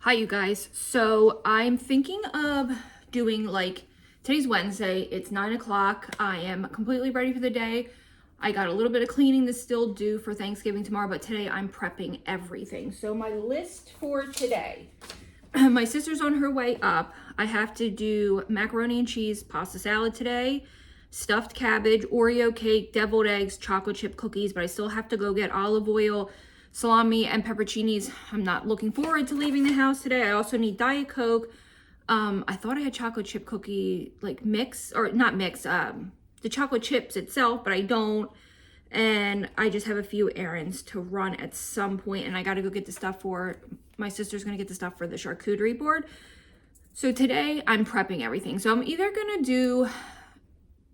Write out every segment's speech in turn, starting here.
Hi, you guys. So I'm thinking of doing today's Wednesday. It's 9 o'clock. I am completely ready for the day. I got a little bit of cleaning to still do for Thanksgiving tomorrow, but today I'm prepping everything. So my list for today, my sister's on her way up. I have to do macaroni and cheese pasta salad today, stuffed cabbage, Oreo cake, deviled eggs, chocolate chip cookies, but I still have to go get olive oil, salami, and pepperoncinis. I'm not looking forward to leaving the house today. I also need Diet Coke. I thought I had chocolate chip cookie mix, or not mix, the chocolate chips itself, but I don't. And I just have a few errands to run at some point, and I got to go get the stuff for, my sister's going to get the stuff for the charcuterie board. So today I'm prepping everything. So I'm either going to do,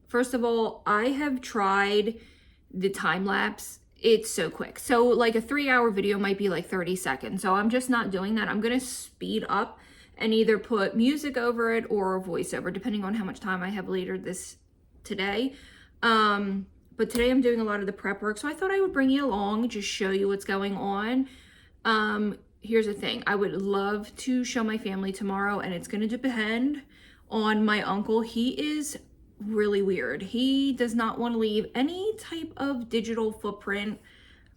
first of all, I have tried the time lapse. It's so quick. So like a 3-hour video might be like 30 seconds. So I'm just not doing that. I'm going to speed up and either put music over it or a voiceover, depending on how much time I have later today. But today I'm doing a lot of the prep work. So I thought I would bring you along, just show you what's going on. Here's the thing. I would love to show my family tomorrow, and it's going to depend on my uncle. He is really weird. He does not want to leave any type of digital footprint.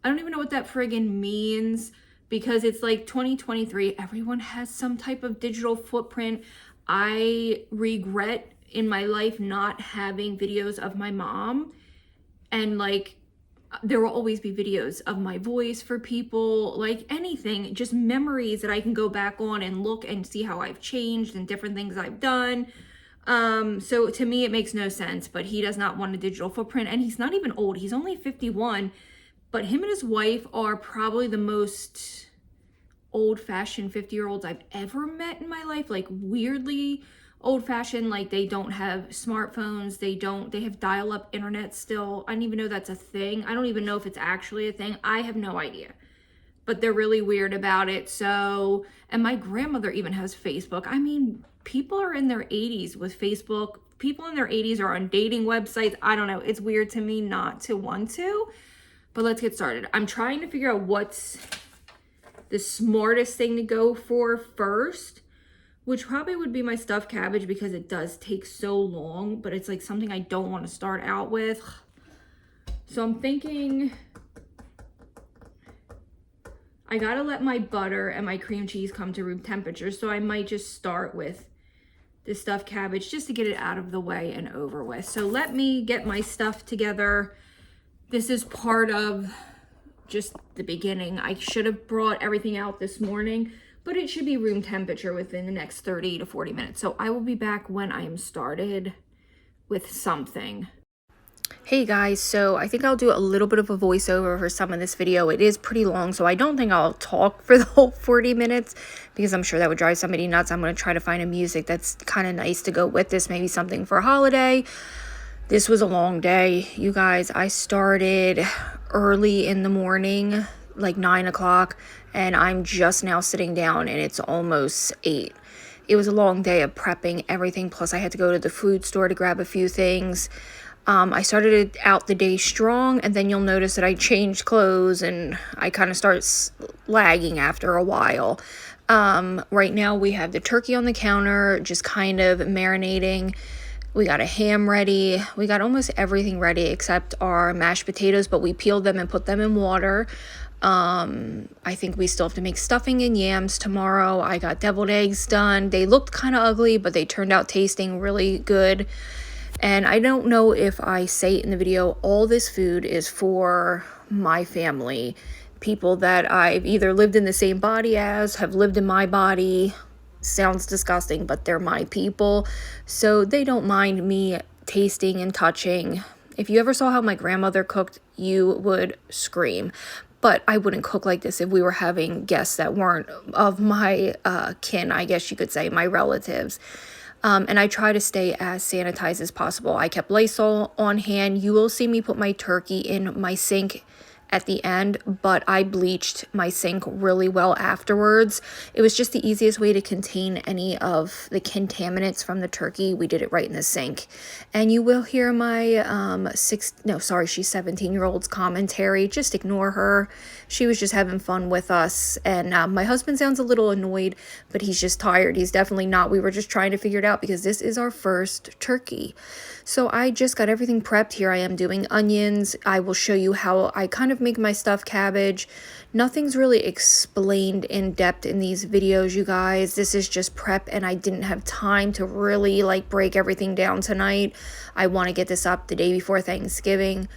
I don't even know what that friggin' means, because it's like 2023. Everyone has some type of digital footprint. I regret in my life not having videos of my mom, and like there will always be videos of my voice for people, like anything, just memories that I can go back on and look and see how I've changed and different things I've done. So to me, it makes no sense, but he does not want a digital footprint, and he's not even old. He's only 51, but him and his wife are probably the most old-fashioned 50-year-olds I've ever met in my life. Like weirdly old-fashioned, like they don't have smartphones. They have dial-up internet still. I don't even know that's a thing. I don't even know if it's actually a thing. I have no idea. But they're really weird about it. So, and my grandmother even has Facebook. I mean, people are in their 80s with Facebook. People in their 80s are on dating websites. I don't know. It's weird to me not to want to. But let's get started. I'm trying to figure out what's the smartest thing to go for first, which probably would be my stuffed cabbage, because it does take so long, but it's like something I don't want to start out with. So I'm thinking I gotta let my butter and my cream cheese come to room temperature. So I might just start with the stuffed cabbage just to get it out of the way and over with. So let me get my stuff together. This is part of just the beginning. I should have brought everything out this morning, but it should be room temperature within the next 30 to 40 minutes. So I will be back when I am started with something. Hey guys, so I think I'll do a little bit of a voiceover for some of this video. It is pretty long, so I don't think I'll talk for the whole 40 minutes because I'm sure that would drive somebody nuts. I'm going to try to find a music that's kind of nice to go with this, maybe something for a holiday. This was a long day, you guys. I started early in the morning, like 9 o'clock, and I'm just now sitting down and it's almost 8. It was a long day of prepping everything, plus I had to go to the food store to grab a few things. I started out the day strong, and then you'll notice that I changed clothes and I kind of start lagging after a while. Right now we have the turkey on the counter, just kind of marinating. We got a ham ready. We got almost everything ready except our mashed potatoes, but we peeled them and put them in water. I think we still have to make stuffing and yams tomorrow. I got deviled eggs done. They looked kind of ugly, but they turned out tasting really good. And I don't know if I say it in the video, all this food is for my family. People that I've either lived in the same body as, have lived in my body. Sounds disgusting, but they're my people. So they don't mind me tasting and touching. If you ever saw how my grandmother cooked, you would scream. But I wouldn't cook like this if we were having guests that weren't of my kin, I guess you could say, my relatives. And I try to stay as sanitized as possible. I kept Lysol on hand. You will see me put my turkey in my sink at the end, but I bleached my sink really well afterwards. It was just the easiest way to contain any of the contaminants from the turkey. We did it right in the sink. And you will hear my she's 17-year-old's commentary. Just ignore her. She was just having fun with us. And my husband sounds a little annoyed, but he's just tired. He's definitely not. We were just trying to figure it out because this is our first turkey. So I just got everything prepped. Here I am doing onions. I will show you how I kind of make my stuffed cabbage. Nothing's really explained in depth in these videos, you guys. This is just prep, and I didn't have time to really like break everything down tonight. I want to get this up the day before Thanksgiving.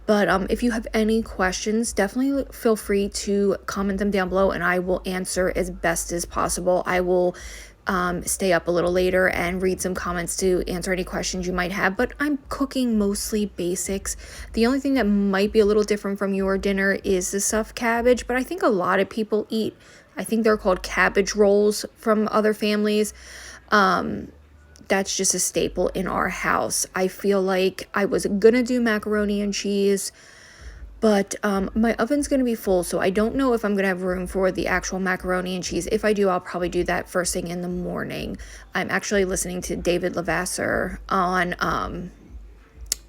But if you have any questions, definitely feel free to comment them down below, and I will answer as best as possible. I will stay up a little later and read some comments to answer any questions you might have, but I'm cooking mostly basics. The only thing that might be a little different from your dinner is the stuffed cabbage, but I think a lot of people eat, I think they're called cabbage rolls from other families. That's just a staple in our house. I feel like I was gonna do macaroni and cheese, but my oven's going to be full, so I don't know if I'm going to have room for the actual macaroni and cheese. If I do, I'll probably do that first thing in the morning. I'm actually listening to David Levasseur on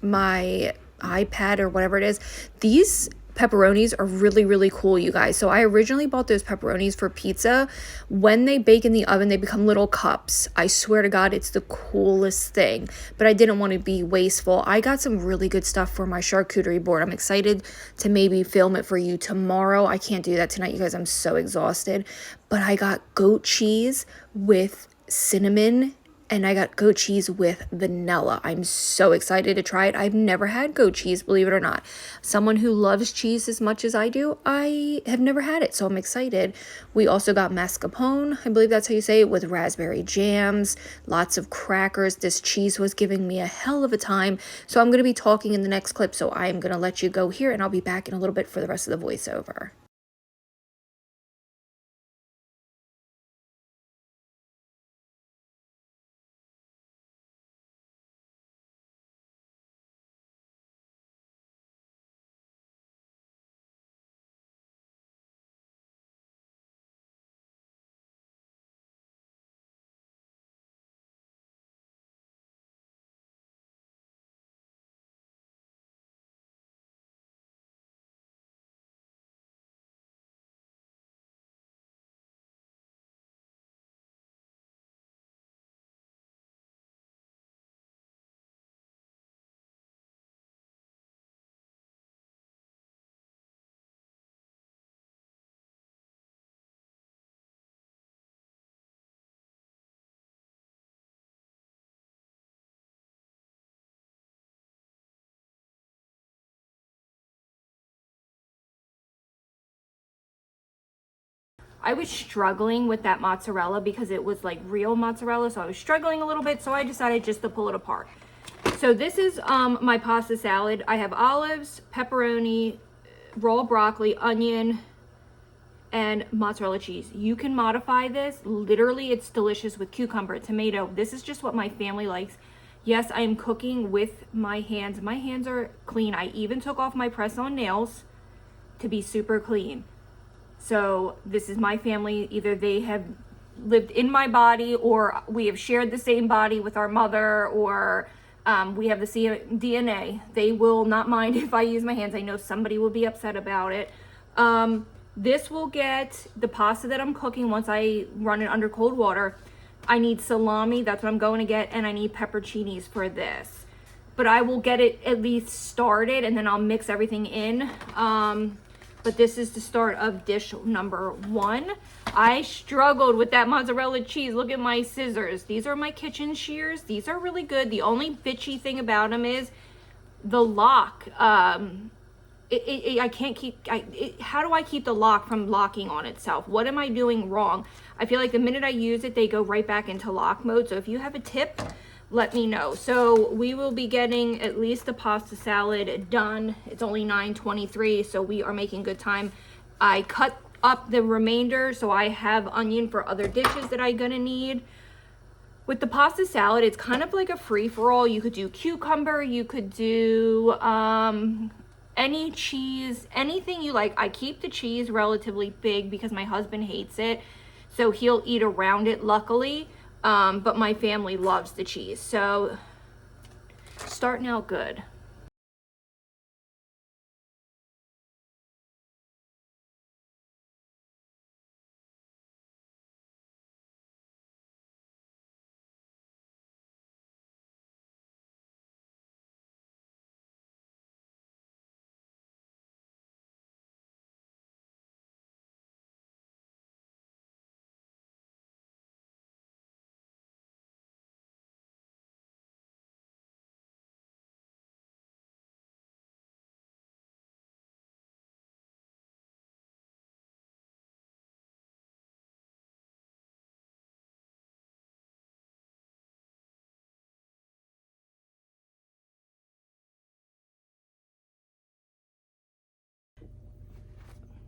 my iPad or whatever it is. These pepperonis are really, really cool, you guys. So I originally bought those pepperonis for pizza. When they bake in the oven, they become little cups. I swear to God, it's the coolest thing. But I didn't want to be wasteful. I got some really good stuff for my charcuterie board. I'm excited to maybe film it for you tomorrow. I can't do that tonight, you guys. I'm so exhausted. But I got goat cheese with cinnamon, and I got goat cheese with vanilla. I'm so excited to try it. I've never had goat cheese, believe it or not. Someone who loves cheese as much as I do, I have never had it, so I'm excited. We also got mascarpone, I believe that's how you say it, with raspberry jams, lots of crackers. This cheese was giving me a hell of a time. So I'm going to be talking in the next clip, so I'm going to let you go here, and I'll be back in a little bit for the rest of the voiceover. I was struggling with that mozzarella because it was like real mozzarella, so I was struggling a little bit, so I decided just to pull it apart. So this is my pasta salad. I have olives, pepperoni, raw broccoli, onion, and mozzarella cheese. You can modify this. Literally, it's delicious with cucumber, tomato. This is just what my family likes. Yes, I am cooking with my hands. My hands are clean. I even took off my press-on nails to be super clean. So this is my family. Either they have lived in my body, or we have shared the same body with our mother, or we have the same DNA. They will not mind if I use my hands. I know somebody will be upset about it. This will get the pasta that I'm cooking once I run it under cold water. I need salami, that's what I'm going to get, and I need pepperoncinis for this. But I will get it at least started, and then I'll mix everything in. But this is the start of dish number 1. I struggled with that mozzarella cheese. Look at my scissors. These are my kitchen shears. These are really good. The only bitchy thing about them is the lock. I can't keep, how do I keep the lock from locking on itself? What am I doing wrong? I feel like the minute I use it, they go right back into lock mode. So if you have a tip, let me know. So we will be getting at least the pasta salad done. It's only 9:23, so we are making good time. I cut up the remainder so I have onion for other dishes that I'm gonna need. With the pasta salad, it's kind of like a free-for-all. You could do cucumber, you could do any cheese, anything you like. I keep the cheese relatively big because my husband hates it, so he'll eat around it, luckily. But my family loves the cheese, so starting out good.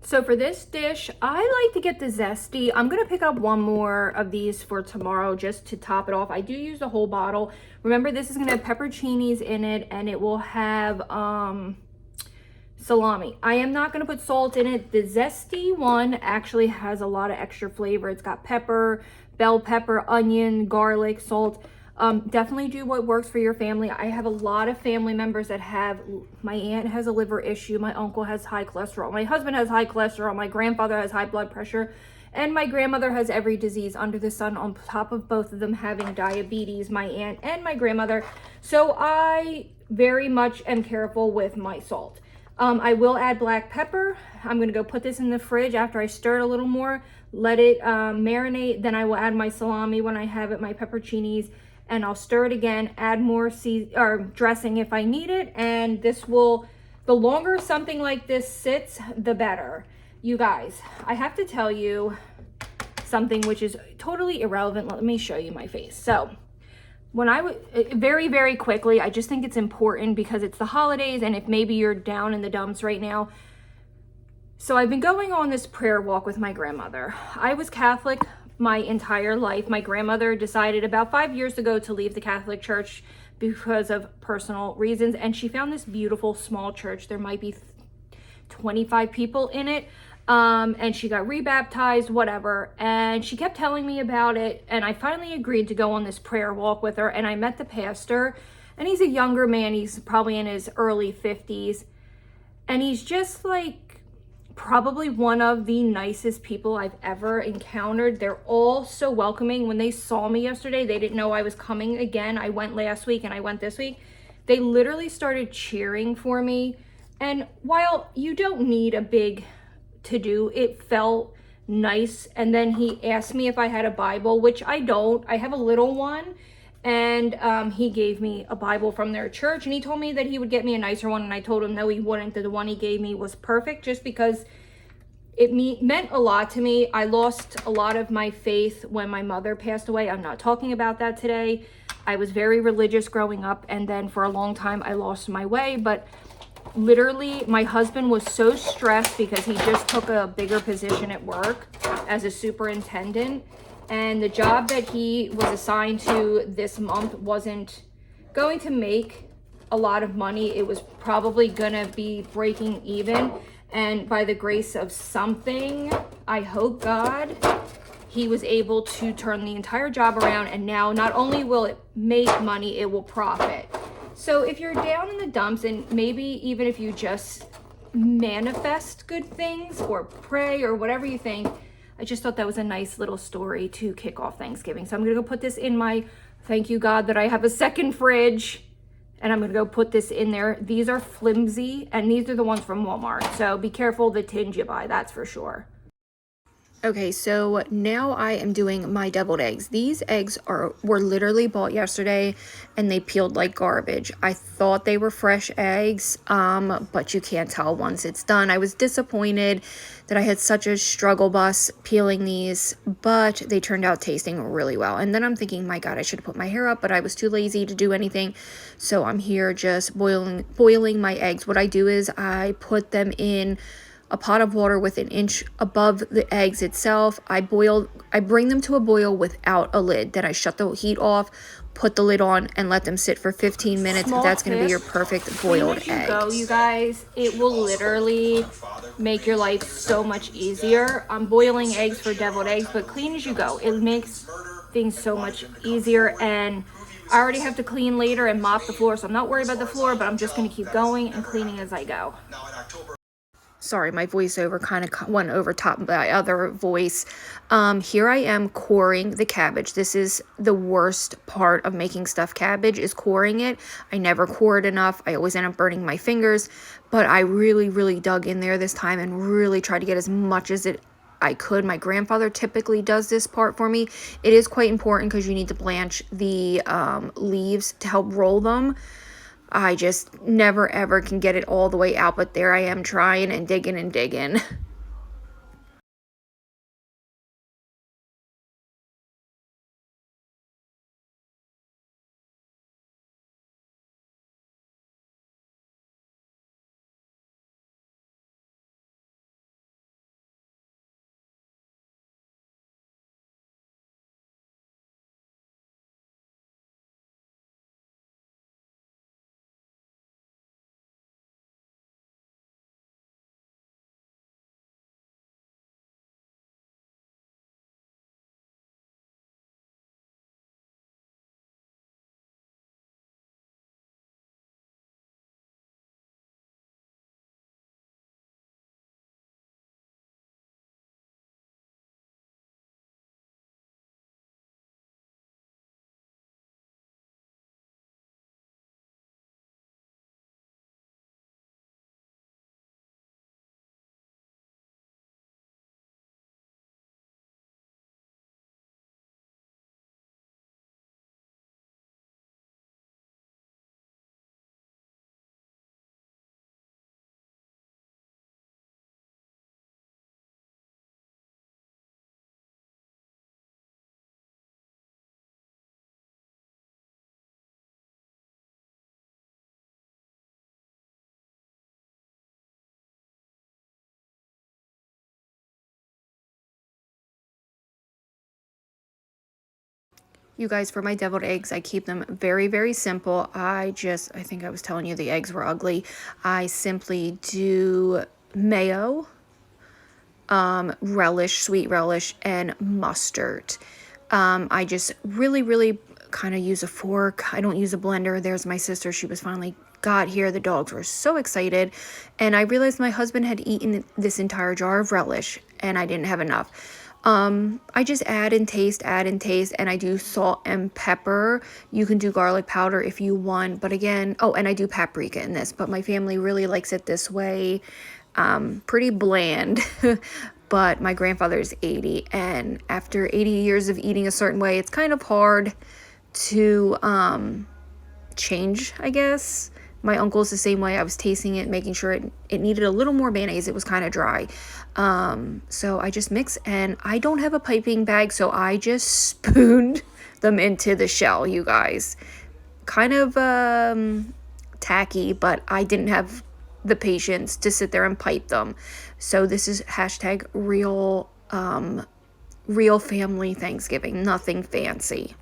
So for this dish, I like to get the zesty. I'm gonna pick up one more of these for tomorrow just to top it off. I do use the whole bottle. Remember, this is gonna have pepperoncinis in it, and it will have salami. I am not gonna put salt in it. The zesty one actually has a lot of extra flavor. It's got pepper, bell pepper, onion, garlic, salt. Definitely do what works for your family. I have a lot of family members that have, my aunt has a liver issue, my uncle has high cholesterol, my husband has high cholesterol, my grandfather has high blood pressure, and my grandmother has every disease under the sun, on top of both of them having diabetes, my aunt and my grandmother. So I very much am careful with my salt. I will add black pepper. I'm gonna go put this in the fridge after I stir it a little more, let it marinate. Then I will add my salami when I have it, my pepperoncinis, and I'll stir it again, add more dressing if I need it. And this will, the longer something like this sits, the better. You guys, I have to tell you something which is totally irrelevant. Let me show you my face. So when I would, very, very quickly, I just think it's important because it's the holidays, and if maybe you're down in the dumps right now. So I've been going on this prayer walk with my grandmother. I was Catholic my entire life. My grandmother decided about 5 years ago to leave the Catholic Church because of personal reasons, and she found this beautiful small church. There might be 25 people in it, and she got rebaptized, whatever, and she kept telling me about it, and I finally agreed to go on this prayer walk with her. And I met the pastor, and he's a younger man. He's probably in his early 50s, and he's just like probably one of the nicest people I've ever encountered. They're all so welcoming. When they saw me yesterday, they didn't know I was coming again. I went last week and I went this week. They literally started cheering for me. And while you don't need a big to-do, it felt nice. And then he asked me if I had a Bible, which I don't. I have a little one. And he gave me a Bible from their church, and he told me that he would get me a nicer one, and I told him no, he wouldn't, that the one he gave me was perfect, just because it meant a lot to me. I lost a lot of my faith when my mother passed away. I'm not talking about that today. I was very religious growing up, and then for a long time I lost my way. But literally, my husband was so stressed because he just took a bigger position at work as a superintendent. And the job that he was assigned to this month wasn't going to make a lot of money. It was probably gonna be breaking even. And by the grace of something, I hope God, he was able to turn the entire job around. And now not only will it make money, it will profit. So if you're down in the dumps, and maybe even if you just manifest good things or pray or whatever you think, I just thought that was a nice little story to kick off Thanksgiving. So I'm gonna go put this in my, thank you God that I have a second fridge, and I'm gonna go put this in there. These are flimsy, and these are the ones from Walmart. So be careful the tins you buy, that's for sure. Okay, so now I am doing my deviled eggs. These eggs were literally bought yesterday, and they peeled like garbage. I thought they were fresh eggs, but you can't tell once it's done. I was disappointed that I had such a struggle bus peeling these, but they turned out tasting really well. And then I'm thinking, my God, I should have put my hair up, but I was too lazy to do anything. So I'm here just boiling my eggs. What I do is I put them in a pot of water with an inch above the eggs itself. I bring them to a boil without a lid. Then I shut the heat off, put the lid on, and let them sit for 15 minutes. That's going to be your perfect boiled egg. Go, you guys. It will literally make your life so much easier. I'm boiling eggs for deviled eggs, but clean as you go. It makes things so much easier, and I already have to clean later and mop the floor, so I'm not worried about the floor, but I'm just going to keep going and cleaning as I go. Sorry, my voiceover kind of went over top of my other voice. Here I am coring the cabbage. This is the worst part of making stuffed cabbage, is coring it. I never core it enough. I always end up burning my fingers, but I really, really dug in there this time and really tried to get as much as I could. My grandfather typically does this part for me. It is quite important because you need to blanch the leaves to help roll them. I just never ever can get it all the way out, but there I am trying and digging and digging. You guys, for my deviled eggs, I keep them very, very simple. I think I was telling you the eggs were ugly. I simply do mayo, relish, sweet relish, and mustard. I just really, really kind of use a fork. I don't use a blender. There's my sister. She was finally got here. The dogs were so excited. And I realized my husband had eaten this entire jar of relish, and I didn't have enough. I just add and taste, and I do salt and pepper. You can do garlic powder if you want, but again, oh, and I do paprika in this, but my family really likes it this way. Pretty bland, but my grandfather is 80, and after 80 years of eating a certain way, it's kind of hard to change, I guess. My uncle's the same way. I was tasting it, making sure it needed a little more mayonnaise. It was kind of dry. So I just mix, and I don't have a piping bag, so I just spooned them into the shell, you guys. Kind of tacky, but I didn't have the patience to sit there and pipe them. So this is hashtag real family Thanksgiving, nothing fancy.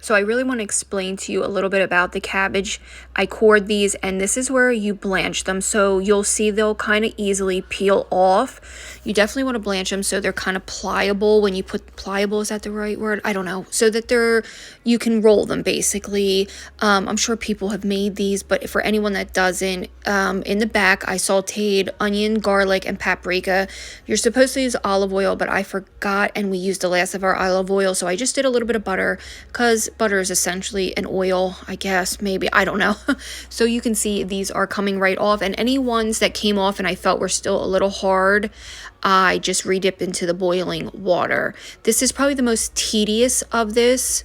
So I really want to explain to you a little bit about the cabbage. I cored these, and this is where you blanch them. So you'll see they'll kind of easily peel off. You definitely want to blanch them so they're kind of pliable. When you put pliable, is that the right word? I don't know. So that you can roll them basically. I'm sure people have made these, but for anyone that doesn't, in the back I sauteed onion, garlic, and paprika. You're supposed to use olive oil, but I forgot and we used the last of our olive oil, so I just did a little bit of butter because butter is essentially an oil, I guess, maybe, I don't know. So you can see these are coming right off, and any ones that came off and I felt were still a little hard, I just re-dipped into the boiling water. This is probably the most tedious of this.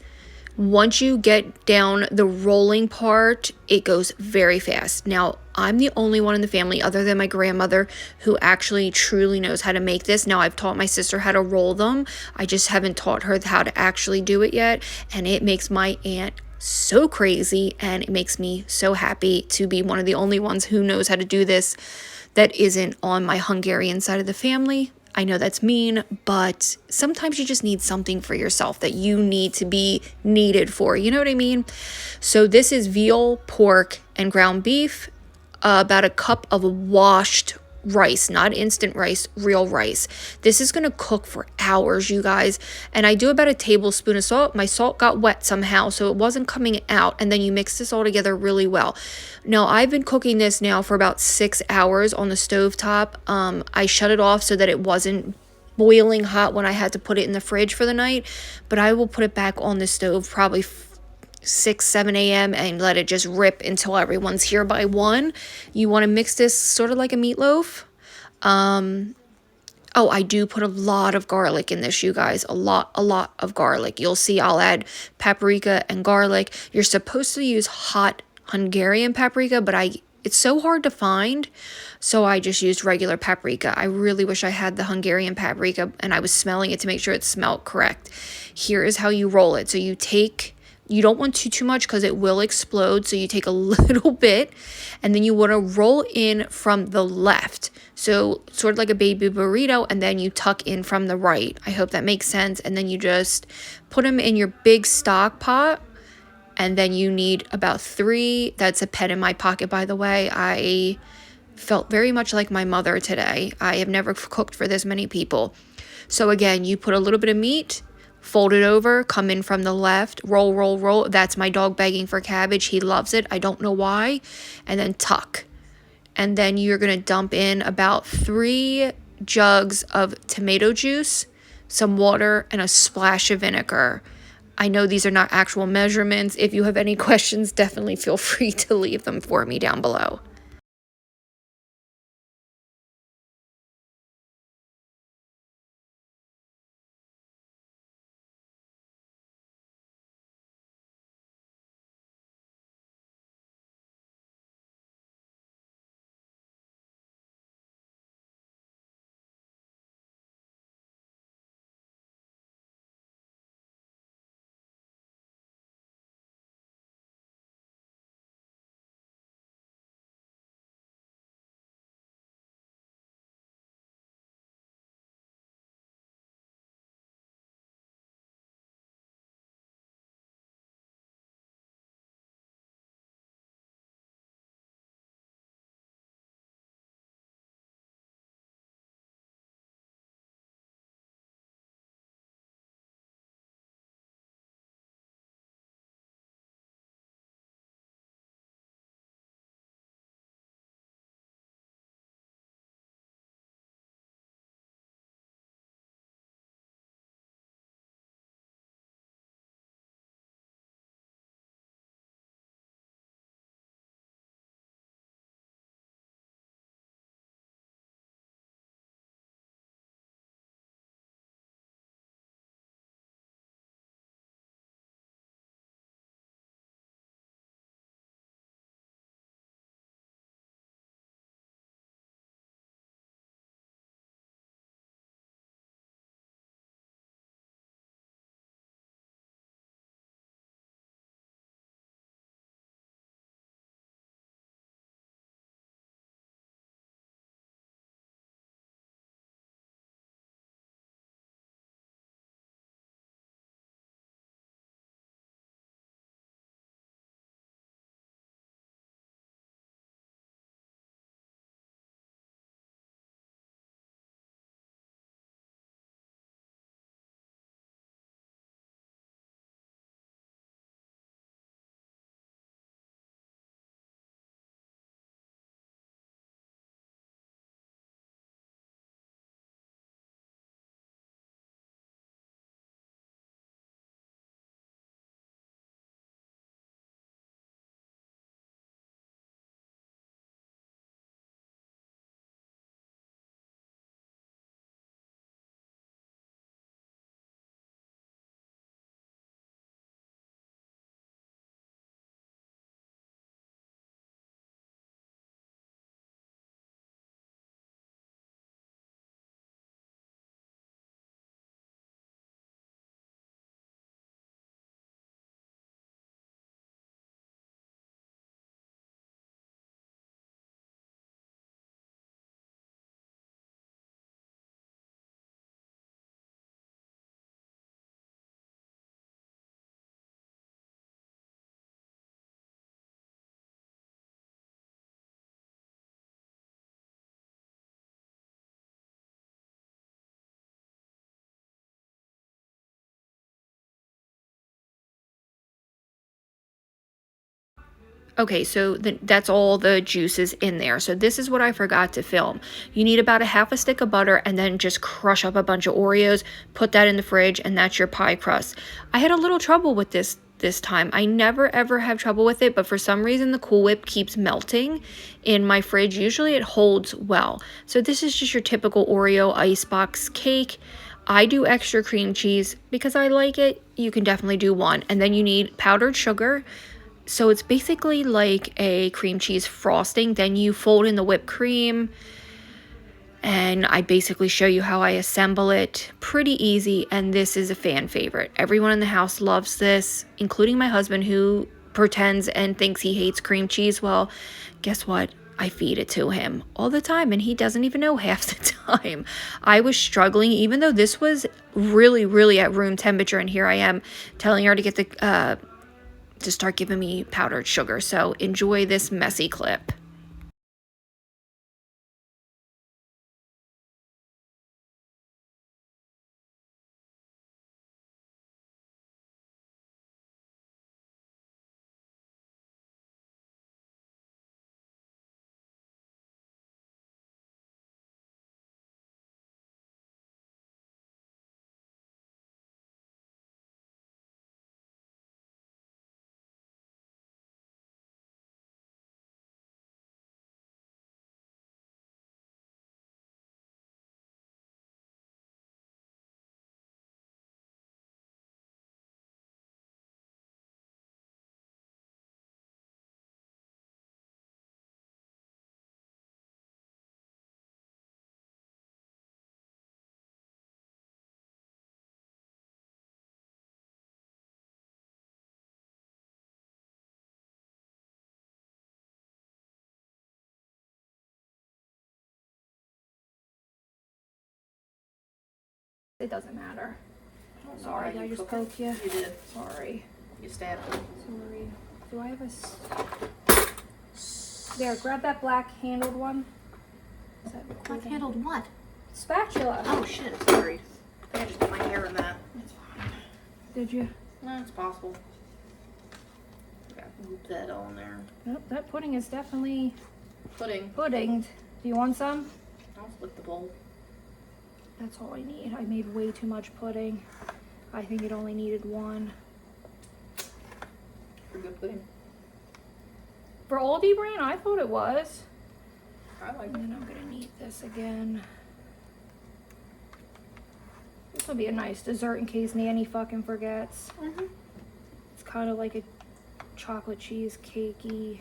Once you get down the rolling part, it goes very fast. Now, I'm the only one in the family other than my grandmother who actually truly knows how to make this. Now, I've taught my sister how to roll them. I just haven't taught her how to actually do it yet. And it makes my aunt so crazy, and it makes me so happy to be one of the only ones who knows how to do this that isn't on my Hungarian side of the family. I know that's mean, but sometimes you just need something for yourself that you need to be needed for. You know what I mean? So this is veal, pork, and ground beef, about a cup of washed rice, not instant rice, real rice. This is going to cook for hours, you guys. And I do about a tablespoon of salt. My salt got wet somehow, so it wasn't coming out. And then you mix this all together really well. Now, I've been cooking this now for about 6 hours on the stovetop. I shut it off so that it wasn't boiling hot when I had to put it in the fridge for the night. But I will put it back on the stove probably 6, 7 a.m. and let it just rip until everyone's here by 1. You want to mix this sort of like a meatloaf. Oh, I do put a lot of garlic in this, you guys. A lot of garlic. You'll see I'll add paprika and garlic. You're supposed to use hot Hungarian paprika, but it's so hard to find, so I just used regular paprika. I really wish I had the Hungarian paprika, and I was smelling it to make sure it smelled correct. Here is how you roll it. So you don't want too much because it will explode. So you take a little bit, and then you want to roll in from the left. So sort of like a baby burrito, and then you tuck in from the right. I hope that makes sense. And then you just put them in your big stock pot. And then you need about 3. That's a pen in my pocket, by the way. I felt very much like my mother today. I have never cooked for this many people. So again, you put a little bit of meat, fold it over, come in from the left, roll, roll, roll. That's my dog begging for cabbage. He loves it. I don't know why. And then tuck. And then you're going to dump in about 3 jugs of tomato juice, some water, and a splash of vinegar. I know these are not actual measurements. If you have any questions, definitely feel free to leave them for me down below. Okay, so that's all the juices in there. So this is what I forgot to film. You need about a half a stick of butter and then just crush up a bunch of Oreos, put that in the fridge, and that's your pie crust. I had a little trouble with this time. I never ever have trouble with it, but for some reason the Cool Whip keeps melting in my fridge. Usually it holds well. So this is just your typical Oreo icebox cake. I do extra cream cheese because I like it. You can definitely do one. And then you need powdered sugar. So it's basically like a cream cheese frosting. Then you fold in the whipped cream. And I basically show you how I assemble it. Pretty easy. And this is a fan favorite. Everyone in the house loves this, including my husband, who pretends and thinks he hates cream cheese. Well, guess what? I feed it to him all the time, and he doesn't even know half the time. I was struggling, even though this was really, really at room temperature, and here I am telling her to get to start giving me powdered sugar. So enjoy this messy clip. It doesn't matter. Sorry, did I just poke you? You did. Sorry. You stabbed me. Sorry. Do I have there, grab that black handled one. Is that Black recording? handled what? Spatula. Oh shit, it's buried. I think I just put my hair in that. It's fine. Did you? No, it's possible. Yeah, loop that on there. Nope, that pudding is definitely Pudding. puddinged. Do you want some? I'll flip the bowl. That's all I need. I made way too much pudding. I think it only needed one. For good pudding. For Aldi brand, I thought it was. I like And it. then I'm gonna need this again. This will be a nice dessert in case Nanny fucking forgets. It's kind of like a chocolate cheese cakey.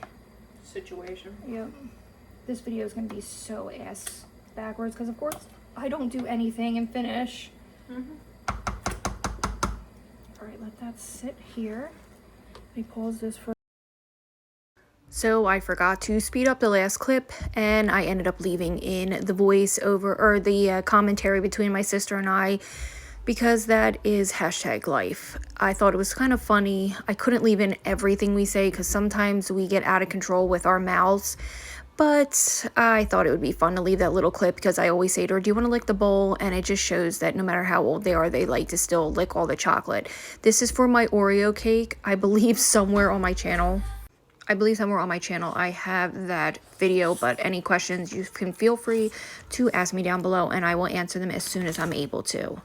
Situation. Yep. This video is gonna be so ass backwards because of course I don't do anything and finish. Alright, let that sit here. Let me pause this for. So I forgot to speed up the last clip, and I ended up leaving in the voiceover or the commentary between my sister and I, because that is #life. I thought it was kind of funny. I couldn't leave in everything we say because sometimes we get out of control with our mouths. But I thought it would be fun to leave that little clip because I always say to her, do you want to lick the bowl? And it just shows that no matter how old they are, they like to still lick all the chocolate. This is for my Oreo cake. I believe somewhere on my channel I have that video, but any questions, you can feel free to ask me down below and I will answer them as soon as I'm able to.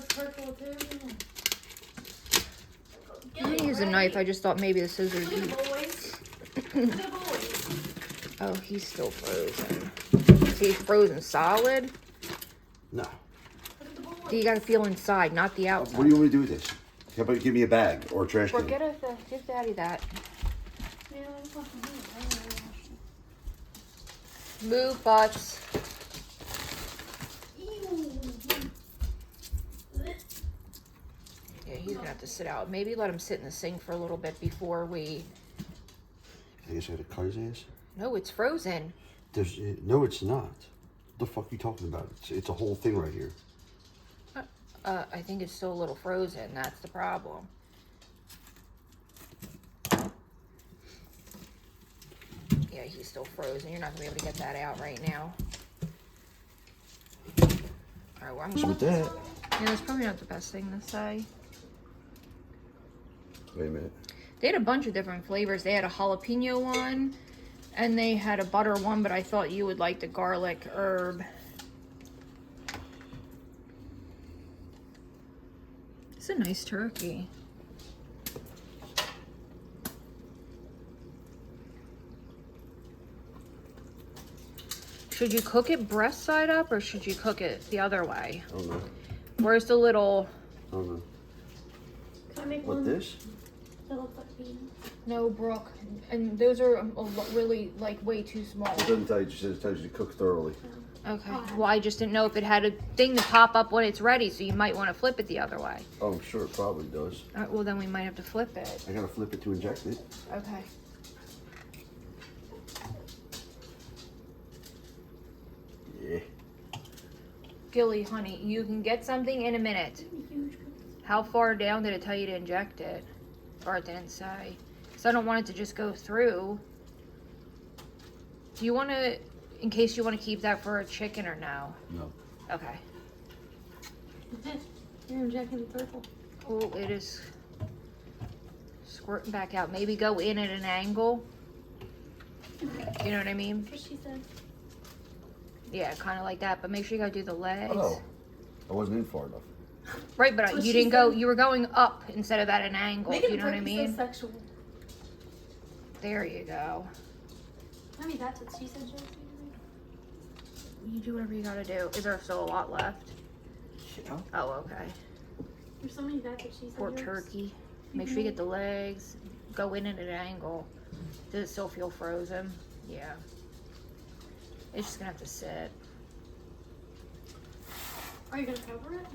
purple too. I'm gonna use a knife. I just thought maybe the scissors. Look at the boys. Look at the boys. Oh, he's still frozen. Is he frozen solid? No. Look at the boys. You gotta feel inside, not the outside. What do you want me to do with this? How about you give me a bag or a trash Or can? give Daddy that. Yeah, that's not for me. I don't really wash them. Move butts. Yeah, he's gonna have to sit out. Maybe let him sit in the sink for a little bit before we. I guess I gotta cut his ass. No, it's frozen. No, it's not. The fuck you talking about? It's a whole thing right here. I think it's still a little frozen. That's the problem. Yeah, he's still frozen. You're not gonna be able to get that out right now. All right, well, I'm What's with that? Yeah, that's probably not the best thing to say. Wait a minute. They had a bunch of different flavors. They had a jalapeno one, and they had a butter one, but I thought you would like the garlic herb. It's a nice turkey. Should you cook it breast side up, or should you cook it the other way? I don't know. Where's the little... I don't know. Can I make What, one this? that looks like beans? No, Brooke. And those are really, like, way too small. It doesn't tell you, it just tells you to cook thoroughly. Okay. Well, I just didn't know if it had a thing to pop up when it's ready, so you might want to flip it the other way. Oh, I'm sure it probably does. All right, well, then we might have to flip it. I gotta flip it to inject it. Okay. Yeah. Gilly, honey, you can get something in a minute. How far down did it tell you to inject it? Or it didn't say. So I don't want it to just go through. Do you want to, in case you want to keep that for a chicken or no? No. Okay. You're injecting the purple. Oh, it is squirting back out. Maybe go in at an angle. You know what I mean? That's what she said. Yeah, kind of like that. But make sure you gotta do the legs. Oh. I wasn't in far enough. Right, but That's what you she didn't go. said. You were going up instead of at an angle. Making You the know what I turkey mean? so sexual. There you go. I mean, that's what she said, Josie. You do whatever you gotta do. Is there still a lot left? Yeah. Oh, okay. There's so many that's what she said. Poor yours. turkey. Make sure you get the legs. Go in at an angle. Does it still feel frozen? Yeah. It's just gonna have to sit. Are you gonna cover it?